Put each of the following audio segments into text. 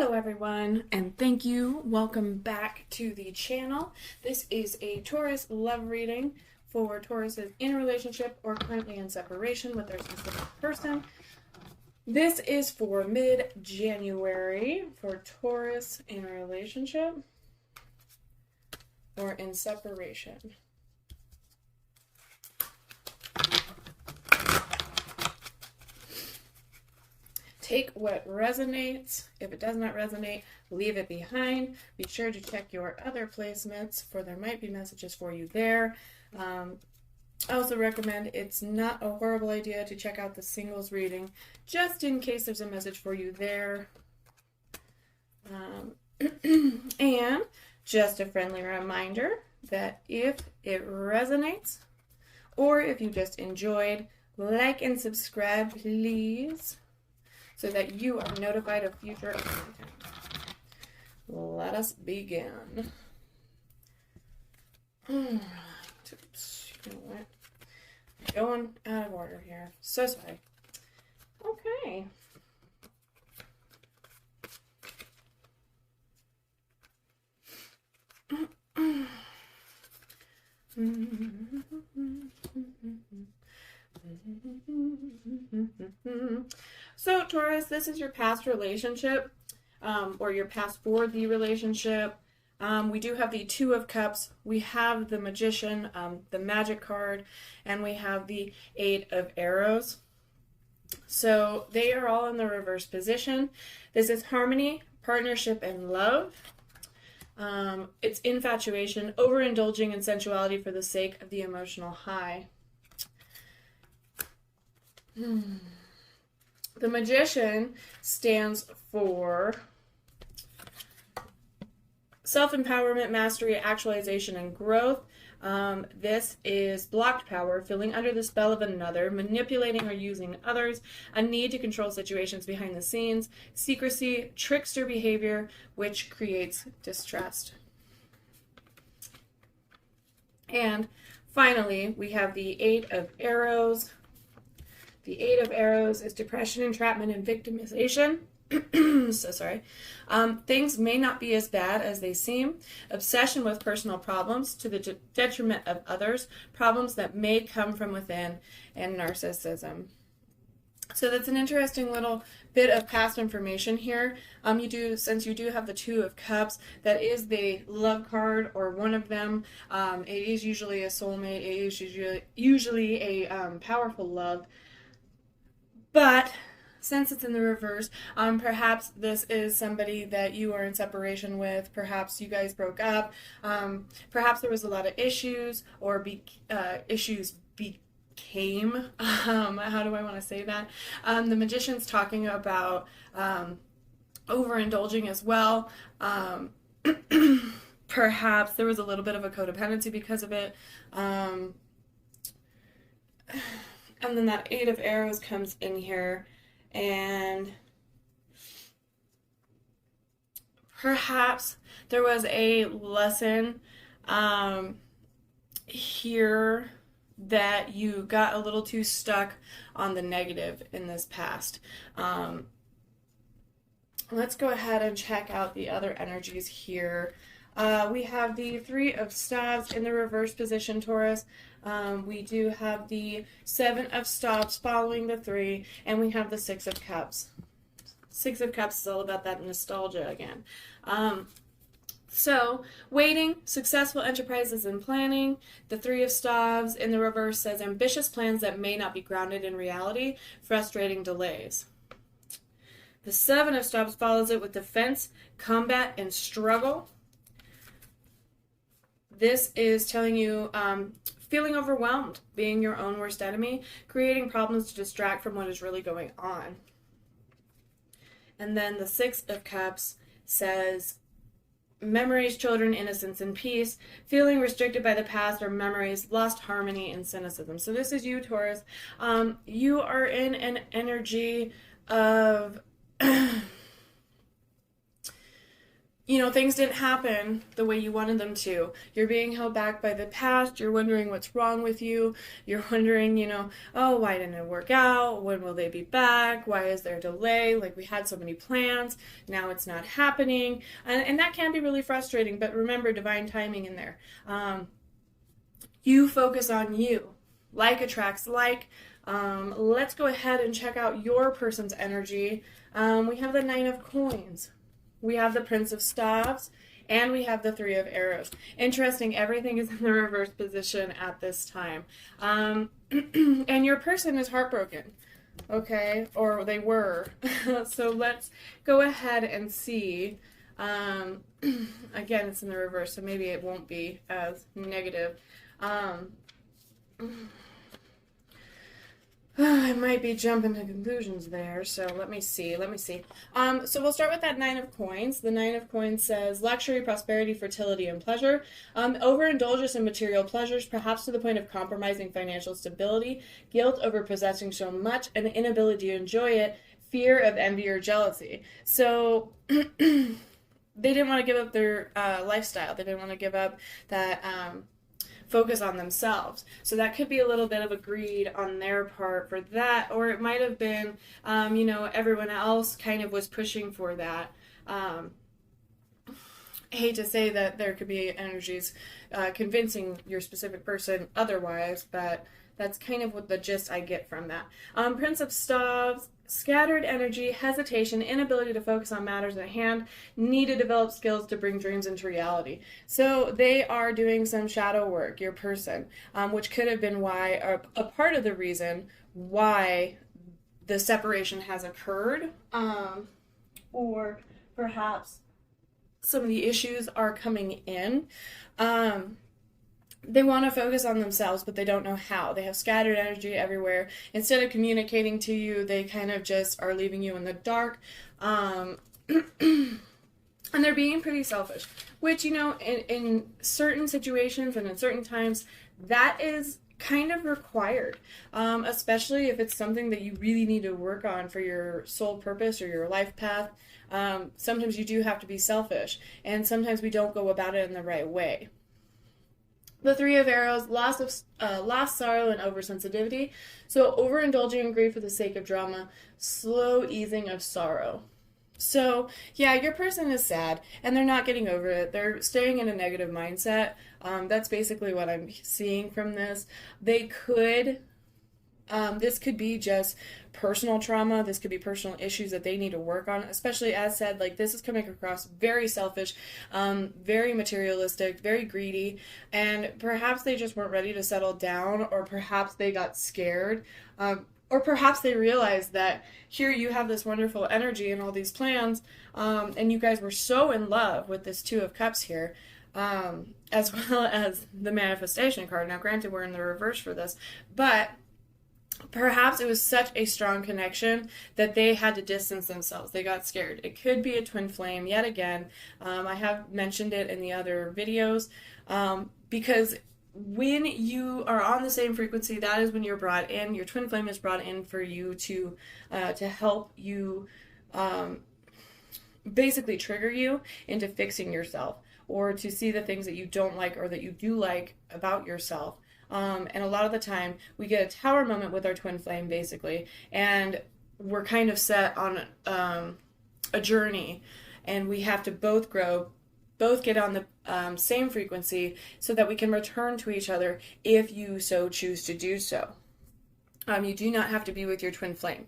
Hello everyone, and thank you. Welcome back to the channel. This is a Taurus love reading for Tauruses in a relationship or currently in separation with their specific person. This is for mid-January for Taurus in a relationship or in separation. Take what resonates. If it does not resonate, leave it behind. Be sure to check your other placements, for there might be messages for you there. I also recommend it's not a horrible idea to check out the singles reading, just in case there's a message for you there. And just a friendly reminder that if it resonates, or if you just enjoyed, like and subscribe, please, so that you are notified of future content. Let us begin. Oops, you know what? Going out of order here. So sorry. Okay. So Taurus, this is your past relationship, or your past for the relationship. We do have the Two of Cups, we have the Magician, the Magic card, and we have the Eight of Arrows. So they are all in the reverse position. This is harmony, partnership, and love. It's infatuation, overindulging in sensuality for the sake of the emotional high. The Magician stands for self-empowerment, mastery, actualization, and growth. This is blocked power, feeling under the spell of another, manipulating or using others, a need to control situations behind the scenes, secrecy, trickster behavior, which creates distrust. And finally, we have the Eight of Arrows. The Eight of Arrows is depression, entrapment, and victimization. So sorry. Things may not be as bad as they seem. Obsession with personal problems to the detriment of others. Problems that may come from within, and narcissism. So that's an interesting little bit of past information here. Since you do have the Two of Cups, that is the love card, or one of them. It is usually a soulmate. It is usually a powerful love. But since it's in the reverse, perhaps this is somebody that you are in separation with. Perhaps you guys broke up. Perhaps there was a lot of issues, or issues became. How do I want to say that? The Magician's talking about overindulging as well. Perhaps there was a little bit of a codependency because of it. And then that Eight of Arrows comes in here, and perhaps there was a lesson here that you got a little too stuck on the negative in this past. Let's go ahead and check out the other energies here. We have the Three of Staves in the reverse position, Taurus. We do have the Seven of Stops following the Three, and we have the Six of Cups. Six of Cups is all about that nostalgia again. So, waiting, successful enterprises and planning. The Three of Staves in the reverse says ambitious plans that may not be grounded in reality, frustrating delays. The Seven of Stops follows it with defense, combat, and struggle. This is telling you feeling overwhelmed, being your own worst enemy, creating problems to distract from what is really going on. And then the Six of Cups says memories, children, innocence, and peace, feeling restricted by the past or memories, lost harmony, and cynicism. So this is you, Taurus. You are in an energy of things didn't happen the way you wanted them to. You're being held back by the past. You're wondering what's wrong with you. You're wondering, oh, why didn't it work out? When will they be back? Why is there a delay? Like, we had so many plans. Now it's not happening. And that can be really frustrating, but remember divine timing in there. You focus on you. Like attracts like. Let's go ahead and check out your person's energy. We have the Nine of Coins. We have the Prince of Staves, and we have the Three of Arrows. Interesting, everything is in the reverse position at this time. And your person is heartbroken, okay? Or they were. So let's go ahead and see. Again, it's in the reverse, so maybe it won't be as negative. I might be jumping to conclusions there, so let me see. So we'll start with that Nine of Coins. The Nine of Coins says luxury, prosperity, fertility, and pleasure. Overindulgence in material pleasures, perhaps to the point of compromising financial stability, guilt over possessing so much, and the inability to enjoy it, fear of envy or jealousy. So they didn't want to give up their lifestyle. They didn't want to give up that focus on themselves. So that could be a little bit of a greed on their part for that, or it might have been, everyone else kind of was pushing for that. I hate to say that there could be energies convincing your specific person otherwise, but that's kind of what the gist I get from that. Prince of Staves, scattered energy, hesitation, inability to focus on matters at hand, need to develop skills to bring dreams into reality. So they are doing some shadow work, your person, which could have been why, or a part of the reason why the separation has occurred, or perhaps some of the issues are coming in. They want to focus on themselves, but they don't know how. They have scattered energy everywhere. Instead of communicating to you, they kind of just are leaving you in the dark. And they're being pretty selfish, which, in certain situations and in certain times, that is kind of required, especially if it's something that you really need to work on for your soul purpose or your life path. Sometimes you do have to be selfish, and sometimes we don't go about it in the right way. The Three of Arrows, loss, sorrow, and oversensitivity. So overindulging in grief for the sake of drama, slow easing of sorrow. So, yeah, your person is sad, and they're not getting over it. They're staying in a negative mindset. That's basically what I'm seeing from this. They could... this could be just personal trauma. This could be personal issues that they need to work on, especially as said, like this is coming across very selfish, very materialistic, very greedy, and perhaps they just weren't ready to settle down, or perhaps they got scared, or perhaps they realized that here you have this wonderful energy and all these plans, and you guys were so in love with this Two of Cups here, as well as the manifestation card. Now granted, we're in the reverse for this, but perhaps it was such a strong connection that they had to distance themselves. They got scared. It could be a twin flame yet again. I have mentioned it in the other videos, because when you are on the same frequency, that is when you're brought in. Your twin flame is brought in for you to help you, basically trigger you into fixing yourself, or to see the things that you don't like or that you do like about yourself. And a lot of the time we get a tower moment with our twin flame, basically, and we're kind of set on a journey, and we have to both grow, both get on the same frequency so that we can return to each other if you so choose to do so. You do not have to be with your twin flame.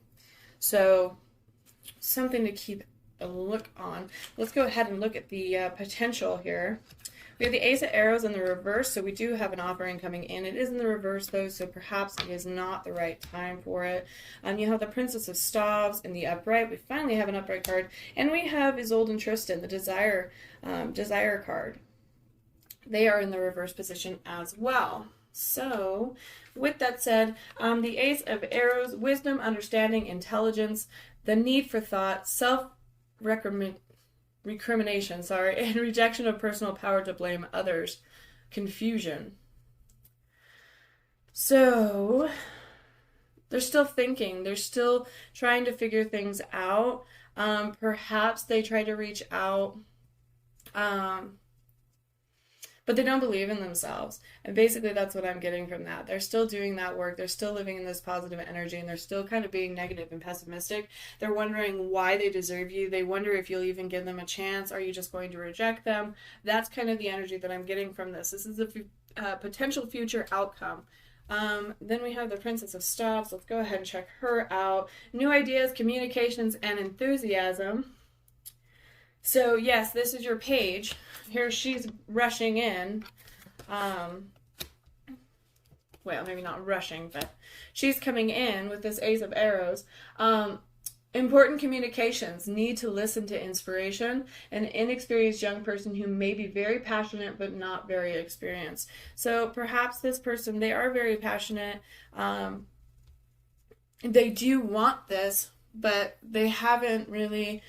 So something to keep a look on. Let's go ahead and look at the potential here. We have the Ace of Arrows in the reverse, so we do have an offering coming in. It is in the reverse, though, so perhaps it is not the right time for it. You have the Princess of Staves in the upright. We finally have an upright card. And we have Isolde and Tristan, the Desire card. They are in the reverse position as well. So, with that said, the Ace of Arrows, wisdom, understanding, intelligence, the need for thought, recrimination, and rejection of personal power to blame others, confusion. So they're still thinking, they're still trying to figure things out. Perhaps they try to reach out But they don't believe in themselves. And basically, that's what I'm getting from that. They're still doing that work. They're still living in this positive energy, and they're still kind of being negative and pessimistic. They're wondering why they deserve you. They wonder if you'll even give them a chance. Are you just going to reject them? That's kind of the energy that I'm getting from this. This is a potential future outcome. Then we have the Princess of Stops. Let's go ahead and check her out. New ideas, communications, and enthusiasm. So yes, this is your page. Here she's rushing in. Well, maybe not rushing, but she's coming in with this Ace of Arrows. Important communications, need to listen to inspiration. An inexperienced young person who may be very passionate but not very experienced. So perhaps this person, they are very passionate. They do want this, but they haven't really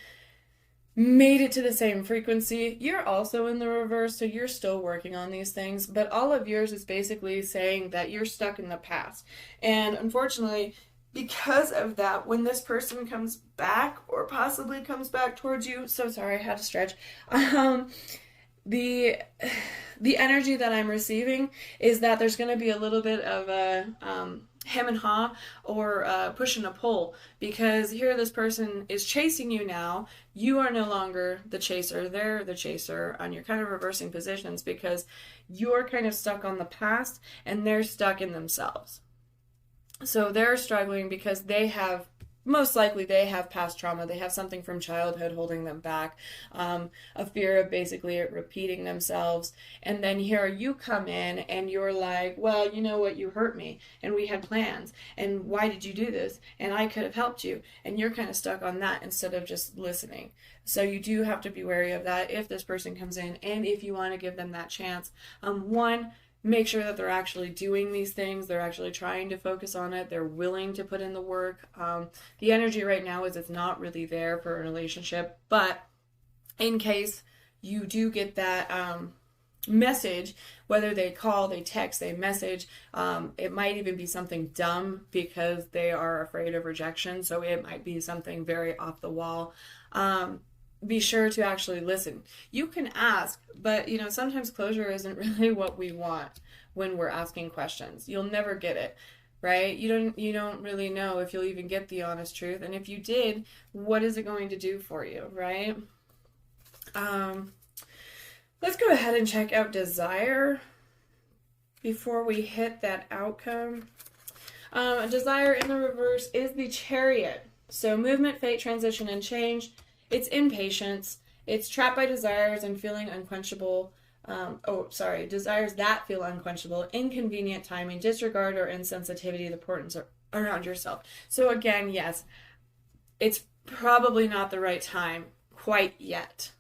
made it to the same frequency. You're also in the reverse, so you're still working on these things, but all of yours is basically saying that you're stuck in the past. And unfortunately, because of that, when this person comes back or possibly comes back towards you, so sorry, I had to stretch. The energy that I'm receiving is that there's going to be a little bit of a hem and haw or push and a pull, because here this person is chasing you now. You are no longer the chaser, they're the chaser, and you're kind of reversing positions because you're kind of stuck on the past and they're stuck in themselves. So they're struggling because most likely they have past trauma. They have something from childhood holding them back, a fear of basically repeating themselves. And then here you come in and you're like, well, you know what, you hurt me and we had plans and why did you do this and I could have helped you, and you're kind of stuck on that instead of just listening. So you do have to be wary of that if this person comes in, and if you want to give them that chance. One, make sure that they're actually doing these things. They're actually trying to focus on it. They're willing to put in the work. The energy right now is it's not really there for a relationship. But in case you do get that message, whether they call, they text, they message, it might even be something dumb because they are afraid of rejection. So it might be something very off the wall. Be sure to actually listen. You can ask, but sometimes closure isn't really what we want when we're asking questions. You'll never get it, right? You don't really know if you'll even get the honest truth, and if you did, what is it going to do for you, right? Let's go ahead and check out desire before we hit that outcome. Desire in the reverse is the Chariot. So movement, fate, transition, and change. It's impatience. It's trapped by desires and feeling unquenchable. Desires that feel unquenchable, inconvenient timing, disregard or insensitivity of the importance around yourself. So again, yes, it's probably not the right time quite yet.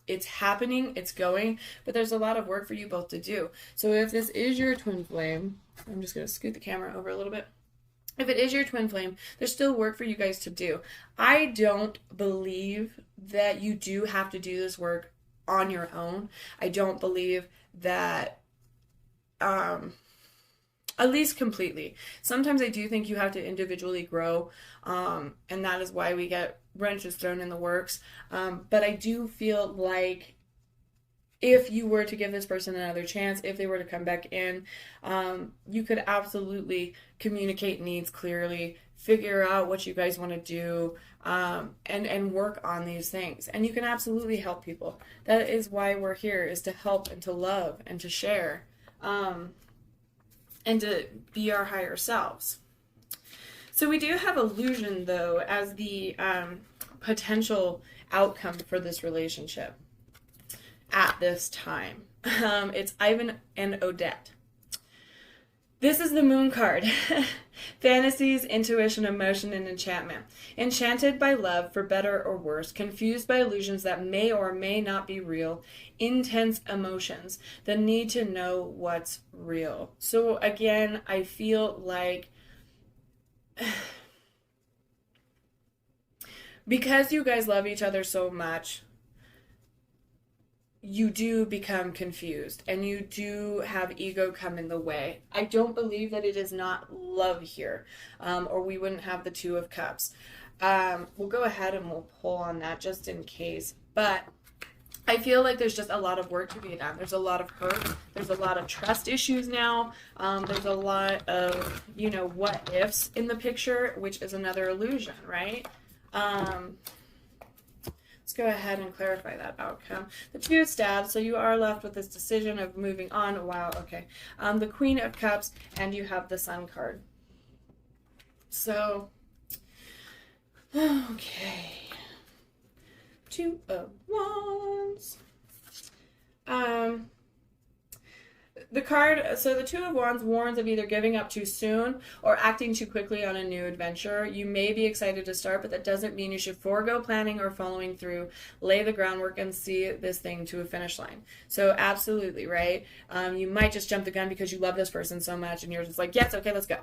It's happening, it's going, but there's a lot of work for you both to do. So if this is your twin flame, I'm just going to scoot the camera over a little bit. If it is your twin flame, there's still work for you guys to do. I don't believe that you do have to do this work on your own. I don't believe that, at least completely. Sometimes I do think you have to individually grow, and that is why we get wrenches thrown in the works. But I do feel like if you were to give this person another chance, if they were to come back in, you could absolutely communicate needs clearly, figure out what you guys want to do, and work on these things. And you can absolutely help people. That is why we're here, is to help and to love and to share, and to be our higher selves. So we do have illusion, though, as the potential outcome for this relationship at this time. It's Ivan and Odette. This is the Moon card. Fantasies, intuition, emotion, and enchantment. Enchanted by love, for better or worse. Confused by illusions that may or may not be real. Intense emotions. The need to know what's real. So again, I feel like because you guys love each other so much, you do become confused and you do have ego come in the way. I don't believe that it is not love here, or we wouldn't have the Two of Cups. We'll go ahead and we'll pull on that just in case. But I feel like there's just a lot of work to be done. There's a lot of hurt. There's a lot of trust issues now. There's a lot of, what ifs in the picture, which is another illusion, right? Let's go ahead and clarify that outcome. The Two of Staves, so you are left with this decision of moving on. Wow, okay. The Queen of Cups, and you have the Sun card. So, okay. Two of Wands. The card, so the Two of Wands warns of either giving up too soon or acting too quickly on a new adventure. You may be excited to start, but that doesn't mean you should forego planning or following through. Lay the groundwork and see this thing to a finish line. So absolutely, right? You might just jump the gun because you love this person so much and you're just like, yes, okay, let's go.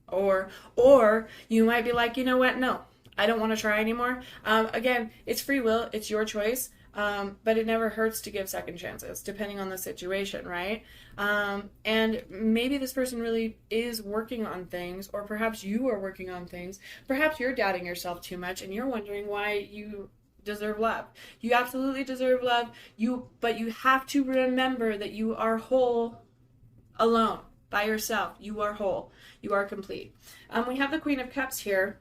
Or you might be like, you know what? No, I don't want to try anymore. Again, it's free will. It's your choice. But it never hurts to give second chances, depending on the situation, right? And maybe this person really is working on things, or perhaps you are working on things. Perhaps you're doubting yourself too much, and you're wondering why you deserve love. You absolutely deserve love. But you have to remember that you are whole alone, by yourself. You are whole. You are complete. We have the Queen of Cups here,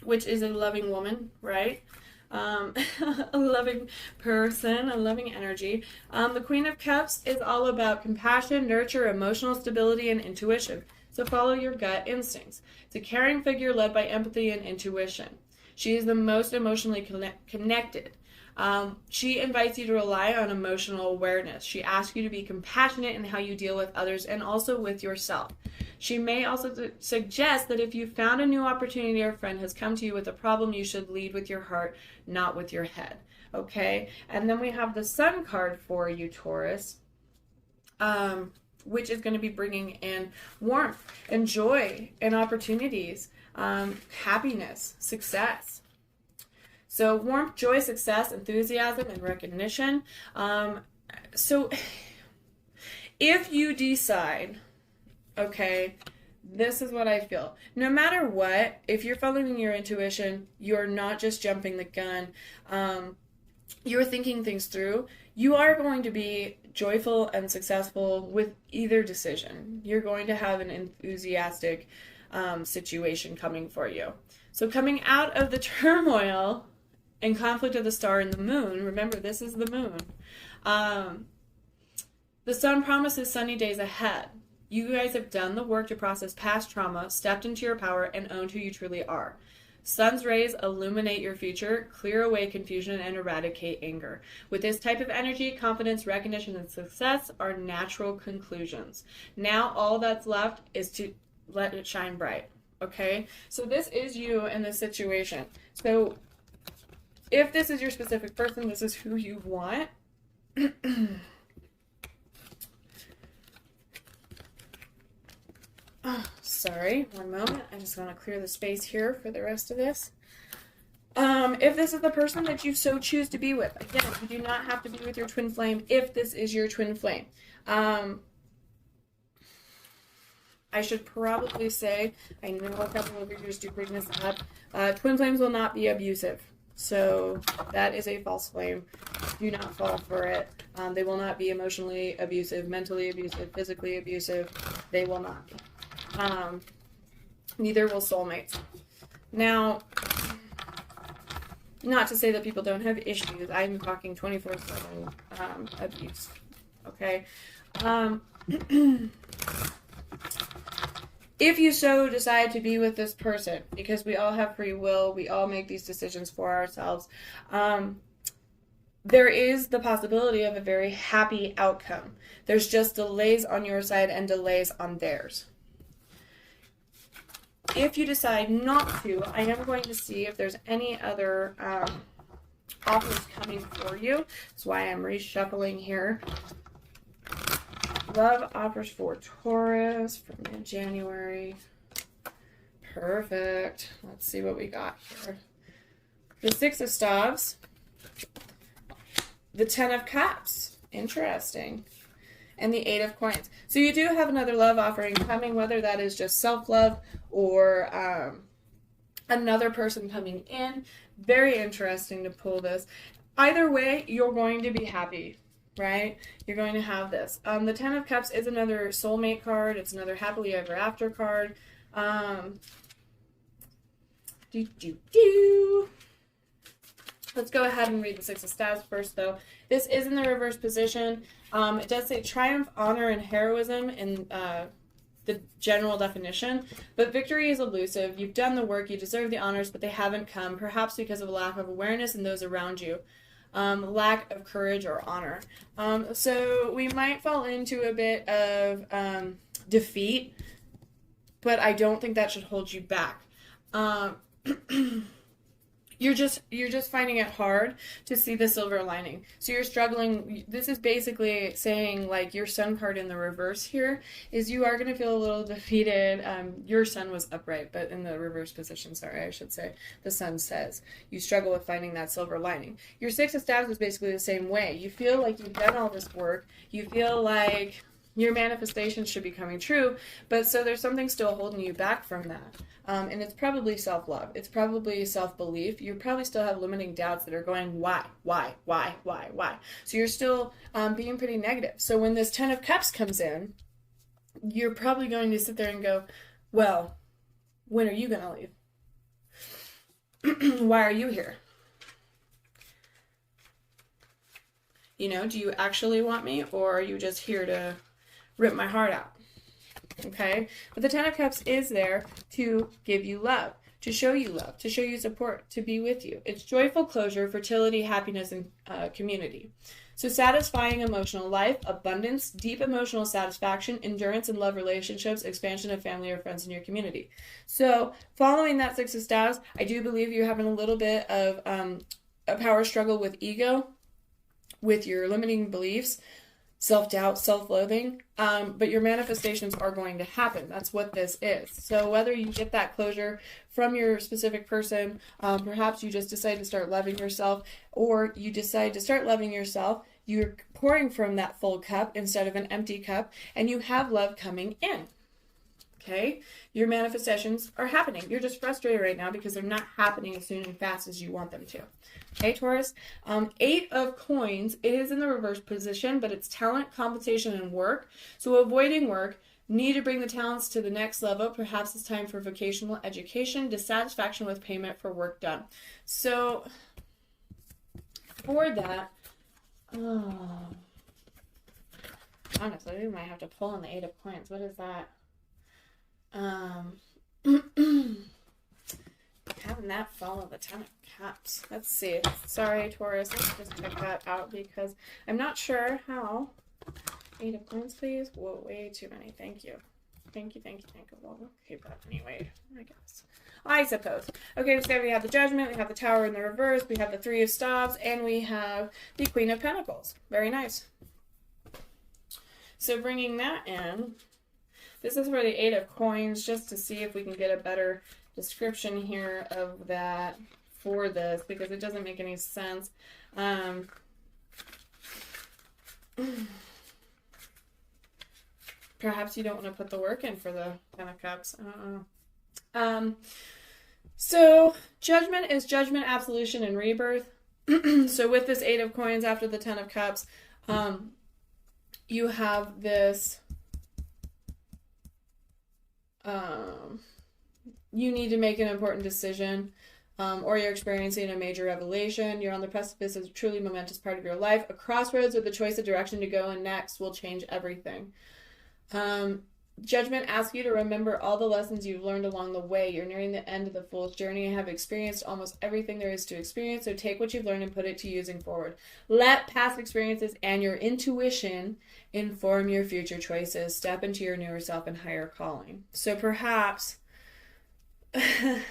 which is a loving woman, right? A loving person, a loving energy. The Queen of Cups is all about compassion, nurture, emotional stability, and intuition. So follow your gut instincts. It's a caring figure led by empathy and intuition. She is the most emotionally connected. She invites you to rely on emotional awareness. She asks you to be compassionate in how you deal with others and also with yourself. She may also suggest that if you found a new opportunity or a friend has come to you with a problem, you should lead with your heart, not with your head. Okay? And then we have the Sun card for you, Taurus, which is going to be bringing in warmth and joy and opportunities, happiness, success. So warmth, joy, success, enthusiasm, and recognition. So if you decide, okay, this is what I feel. No matter what, if you're following your intuition, you're not just jumping the gun, you're thinking things through, you are going to be joyful and successful with either decision. You're going to have an enthusiastic situation coming for you. So coming out of the turmoil and conflict of the star and the moon, remember this is the moon, the Sun promises sunny days ahead. You guys have done the work to process past trauma, stepped into your power, and owned who you truly are. Sun's rays illuminate your future, clear away confusion, and eradicate anger. With this type of energy, confidence, recognition, and success are natural conclusions. Now all that's left is to let it shine bright. Okay? So this is you in this situation. So if this is your specific person, this is who you want. Oh, sorry, one moment. I just want to clear the space here for the rest of this. If this is the person that you so choose to be with, again, you do not have to be with your twin flame if this is your twin flame. I should probably say, I know a couple of readers do bring this up, twin flames will not be abusive. So that is a false flame. Do not fall for it. They will not be emotionally abusive, mentally abusive, physically abusive. They will not be. Neither will soulmates. Now, not to say that people don't have issues. I'm talking 24/7 abuse. Okay? If you so decide to be with this person, because we all have free will, we all make these decisions for ourselves, there is the possibility of a very happy outcome. There's just delays on your side and delays on theirs. If you decide not to, I am going to see if there's any other offers coming for you. That's why I'm reshuffling here. Love offers for Taurus for mid-January. Perfect. Let's see what we got here. The Six of Staves. The Ten of Cups. Interesting. And the Eight of Coins. So you do have another love offering coming, whether that is just self-love or another person coming in. Very interesting to pull this. either way, you're going to be happy, right? You're going to have this. The Ten of Cups is another soulmate card. It's another happily ever after card. Let's go ahead and read the Six of Staves first, though. This is in the reverse position. It does say triumph, honor, and heroism in the general definition, but victory is elusive. You've done the work, you deserve the honors, but they haven't come, perhaps because of a lack of awareness in those around you. Lack of courage or honor. So we might fall into a bit of defeat, but I don't think that should hold you back. You're just finding it hard to see the silver lining. So you're struggling. This is basically saying, like, your sun card in the reverse here is you are going to feel a little defeated. Your sun was upright, but in the reverse position, sorry, I should say, the sun says you struggle with finding that silver lining. Your Six of Staves is basically the same way. You feel like you've done all this work. You feel like your manifestations should be coming true, but so there's something still holding you back from that. And it's probably self-love. It's probably self-belief. You probably still have limiting doubts that are going, why? So you're still being pretty negative. So when this Ten of Cups comes in, you're probably going to sit there and go, well, when are you going to leave? Why are you here? You know, do you actually want me, or are you just here to rip my heart out? Okay, but the Ten of Cups is there to give you love, to show you support, to be with you. It's joyful closure, fertility, happiness, and community. So satisfying emotional life, abundance, deep emotional satisfaction, endurance in love relationships, expansion of family or friends in your community. So following that Six of Staves, I do believe you're having a little bit of a power struggle with ego, with your limiting beliefs, self-doubt, self-loathing, but your manifestations are going to happen. That's what this is. So whether you get that closure from your specific person, perhaps you just decide to start loving yourself, or you decide to start loving yourself, you're pouring from that full cup instead of an empty cup, and you have love coming in. Okay, your manifestations are happening. You're just frustrated right now because they're not happening as soon and fast as you want them to. Okay, Taurus. Eight of Coins, it is in the reverse position, but it's talent, compensation, and work. So avoiding work, need to bring the talents to the next level. Perhaps it's time for vocational education, dissatisfaction with payment for work done. So for that, honestly, we might have to pull on the Eight of Coins. What is that? Having that follow the Ten of Cups. Let's see. Sorry, Taurus. Let's just check that out because I'm not sure how. Eight of Coins, please. Whoa, way too many. Thank you. Thank you. Well, we'll keep that anyway, I guess. I suppose. Okay, so we have the Judgment, we have the Tower in the reverse, we have the Three of Staves, and we have the Queen of Pentacles. Very nice. So bringing that in, this is for the Eight of Coins, just to see if we can get a better description here of that for this, because it doesn't make any sense. Perhaps you don't want to put the work in for the Ten of Cups. I don't know. So Judgment is judgment, absolution, and rebirth. So with this Eight of Coins after the Ten of Cups, you have this... you need to make an important decision, or you're experiencing a major revelation. You're on the precipice of a truly momentous part of your life. A crossroads with the choice of direction to go in next will change everything. Judgment asks you to remember all the lessons you've learned along the way. You're nearing the end of the fool's journey and have experienced almost everything there is to experience, so take what you've learned and put it to using forward. Let past experiences and your intuition inform your future choices. Step into your newer self and higher calling. So perhaps that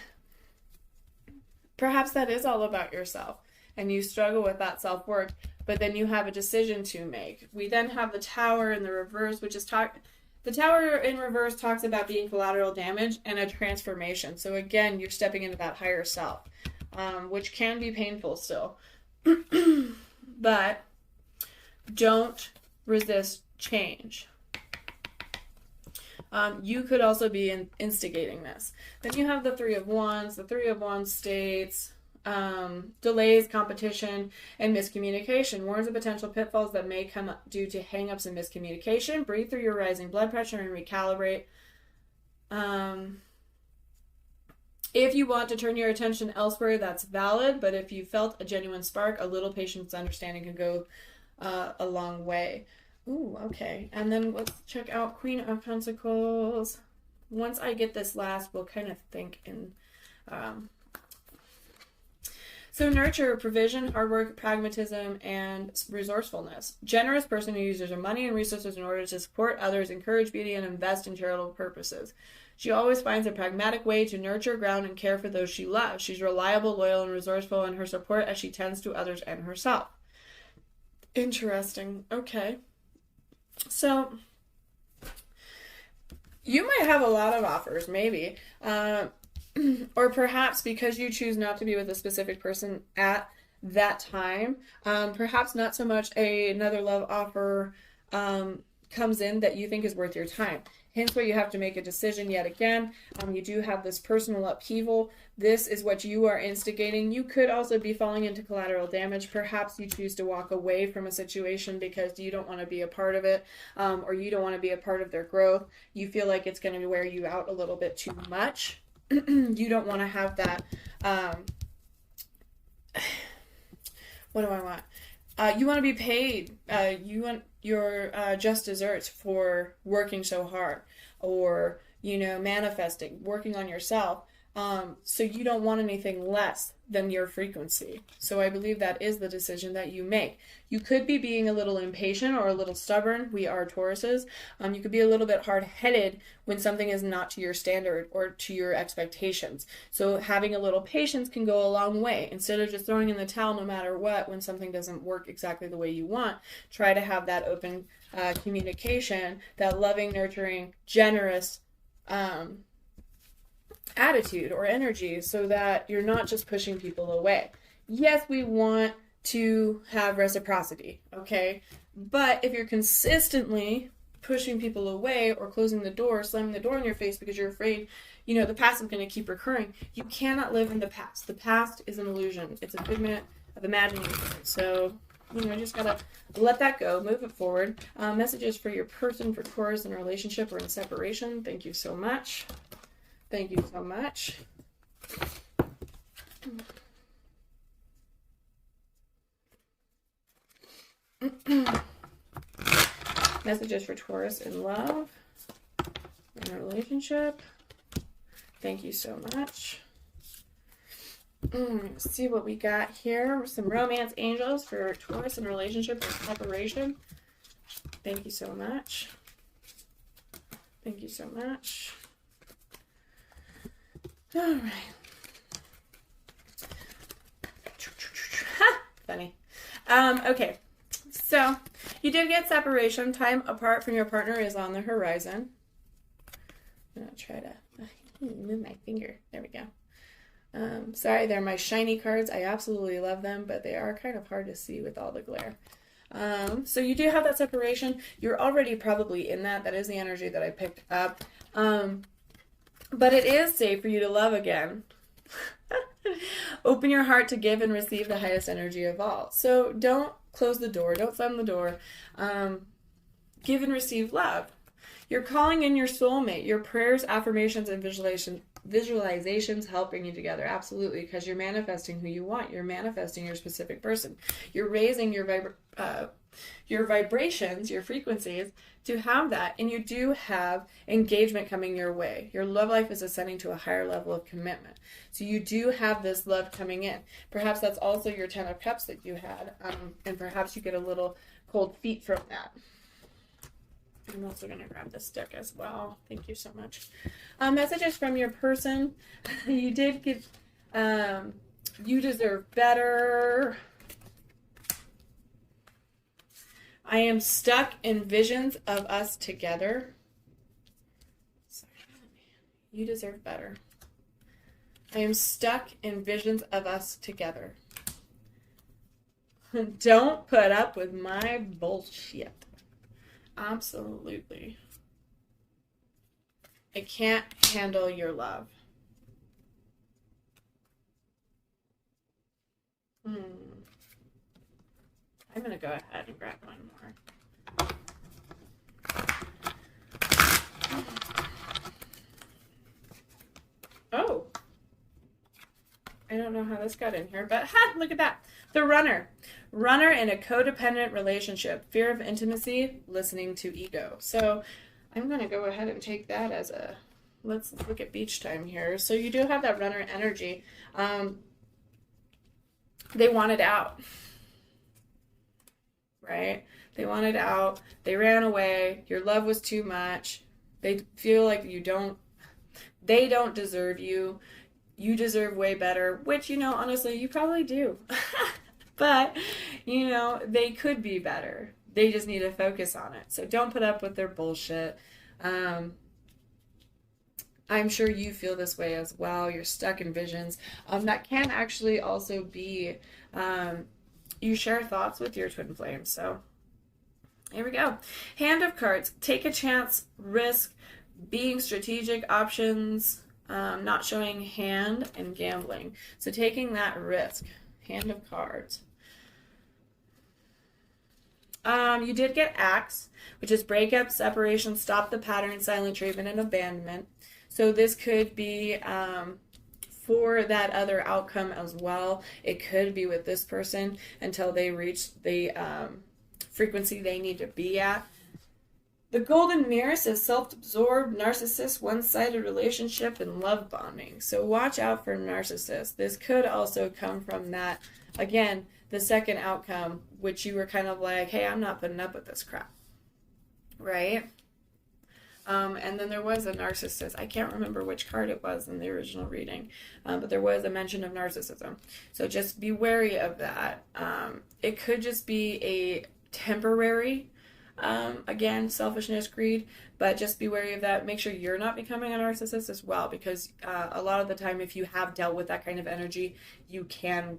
is all about yourself, and you struggle with that self-work, but then you have a decision to make. We then have the Tower in the reverse, which is the Tower in reverse talks about being collateral damage and a transformation. So again, you're stepping into that higher self, which can be painful still. But don't resist change. You could also be instigating this. Then you have the Three of Wands. The Three of Wands states, delays, competition, and miscommunication. Warns of potential pitfalls that may come up due to hangups and miscommunication. Breathe through your rising blood pressure and recalibrate. If you want to turn your attention elsewhere, that's valid, but if you felt a genuine spark, a little patience and understanding can go a long way. Ooh, okay. And then let's check out Queen of Pentacles. Once I get this last, we'll kind of think in... So nurture, provision, hard work, pragmatism, and resourcefulness. Generous person who uses her money and resources in order to support others, encourage beauty, and invest in charitable purposes. She always finds a pragmatic way to nurture, ground, and care for those she loves. She's reliable, loyal, and resourceful in her support as she tends to others and herself. Interesting. Okay. So, you might have a lot of offers, maybe. Or perhaps because you choose not to be with a specific person at that time, perhaps not so much another love offer comes in that you think is worth your time. Hence why you have to make a decision yet again. You do have this personal upheaval. This is what you are instigating. You could also be falling into collateral damage. Perhaps you choose to walk away from a situation because you don't want to be a part of it, or you don't want to be a part of their growth. You feel like it's going to wear you out a little bit too much. You don't want to have that. What do I want? You want to be paid. You want your just desserts for working so hard, or manifesting, working on yourself. So you don't want anything less than your frequency. So I believe that is the decision that you make. You could be being a little impatient or a little stubborn. We are Tauruses. You could be a little bit hard-headed when something is not to your standard or to your expectations. So having a little patience can go a long way. Instead of just throwing in the towel no matter what when something doesn't work exactly the way you want, try to have that open communication, that loving, nurturing, generous attitude or energy, so that you're not just pushing people away. Yes, we want to have reciprocity, okay? But if you're consistently pushing people away or closing the door, slamming the door in your face because you're afraid, the past is going to keep recurring, you cannot live in the past. The past is an illusion. It's a figment of imagination. So, just gotta let that go, move it forward. Messages for your person, for Taurus in a relationship or in separation. Thank you so much. Thank you so much. Messages for Taurus in love, in a relationship. Thank you so much. Let's see what we got here. Some romance angels for Taurus in a relationship or separation. Thank you so much. Thank you so much. All right. Funny. Okay. So, you did get separation. Time apart from your partner is on the horizon. I'm going to try to move my finger. There we go. Sorry, they're my shiny cards. I absolutely love them, but they are kind of hard to see with all the glare. So you do have that separation. You're already probably in that. That is the energy that I picked up. But it is safe for you to love again. Open your heart to give and receive the highest energy of all. So don't close the door. Don't slam the door. Give and receive love. You're calling in your soulmate. Your prayers, affirmations, and visualizations help bring you together. Absolutely, because you're manifesting who you want. You're manifesting your specific person. You're raising your vibrations, your frequencies, to have that. And you do have engagement coming your way. Your love life is ascending to a higher level of commitment. So you do have this love coming in. Perhaps that's also your 10 of Cups that you had. And perhaps you get a little cold feet from that. I'm also going to grab this deck as well. Thank you so much. Messages from your person. You did get, you deserve better. I am stuck in visions of us together. Sorry. You deserve better. I am stuck in visions of us together. Don't put up with my bullshit. Absolutely. I can't handle your love. I'm going to go ahead and grab one more. Oh. I don't know how this got in here, but ha, look at that. The runner. Runner in a codependent relationship. Fear of intimacy, listening to ego. So I'm going to go ahead and take that as a, let's look at beach time here. So you do have that runner energy. They wanted out, right? They wanted out. They ran away. Your love was too much. They feel like they don't deserve you. You deserve way better, which, you know, honestly, you probably do. But, you know, they could be better. They just need to focus on it. So don't put up with their bullshit. I'm sure you feel this way as well. You're stuck in visions. That can actually also be, you share thoughts with your twin flame. So here we go. Hand of cards. Take a chance, risk, being strategic, options, not showing hand, and gambling. So taking that risk. Hand of cards. You did get Axe, which is breakup, separation, stop the pattern, silent treatment, and abandonment. So this could be for that other outcome as well. It could be with this person until they reach the frequency they need to be at. The golden mirror says self-absorbed, narcissist, one-sided relationship, and love bombing. So watch out for narcissists. This could also come from that, again, the second outcome, which you were kind of like, hey, I'm not putting up with this crap, right? And then there was a narcissist. I can't remember which card it was in the original reading, but there was a mention of narcissism. So just be wary of that. It could just be a temporary, again, selfishness, greed, but just be wary of that. Make sure you're not becoming a narcissist as well, because a lot of the time, if you have dealt with that kind of energy, you can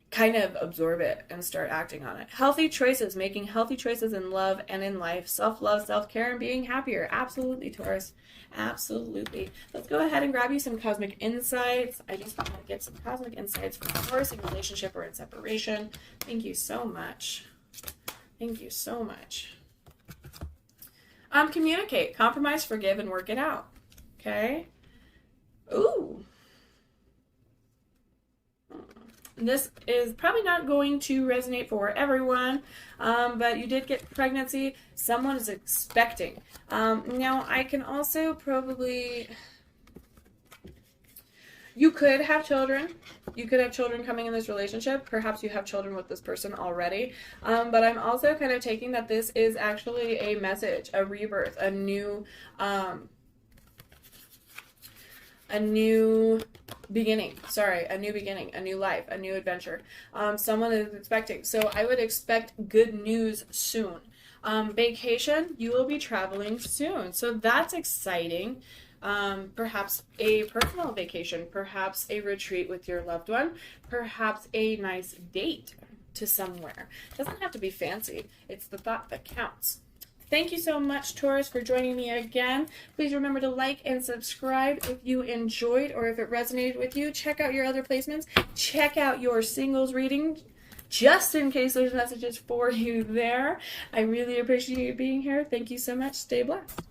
kind of absorb it and start acting on it. Healthy choices, making healthy choices in love and in life. Self-love, self-care, and being happier. Absolutely, Taurus. Absolutely. Let's go ahead and grab you some cosmic insights. I just want to get some cosmic insights from Taurus in relationship or in separation. Thank you so much. Thank you so much. Communicate, compromise, forgive, and work it out. Okay? Ooh. This is probably not going to resonate for everyone, but you did get pregnancy. Someone is expecting. Now, I can also probably... You could have children. You could have children coming in this relationship. Perhaps you have children with this person already. But I'm also kind of taking that this is actually a message, a rebirth, a new beginning, a new life, a new adventure. Someone is expecting. So I would expect good news soon. Vacation, you will be traveling soon. So that's exciting. Perhaps a personal vacation, perhaps a retreat with your loved one, perhaps a nice date to somewhere. It doesn't have to be fancy. It's the thought that counts. Thank you so much, Taurus, for joining me again. Please remember to like and subscribe if you enjoyed or if it resonated with you. Check out your other placements. Check out your singles reading, just in case there's messages for you there. I really appreciate you being here. Thank you so much. Stay blessed.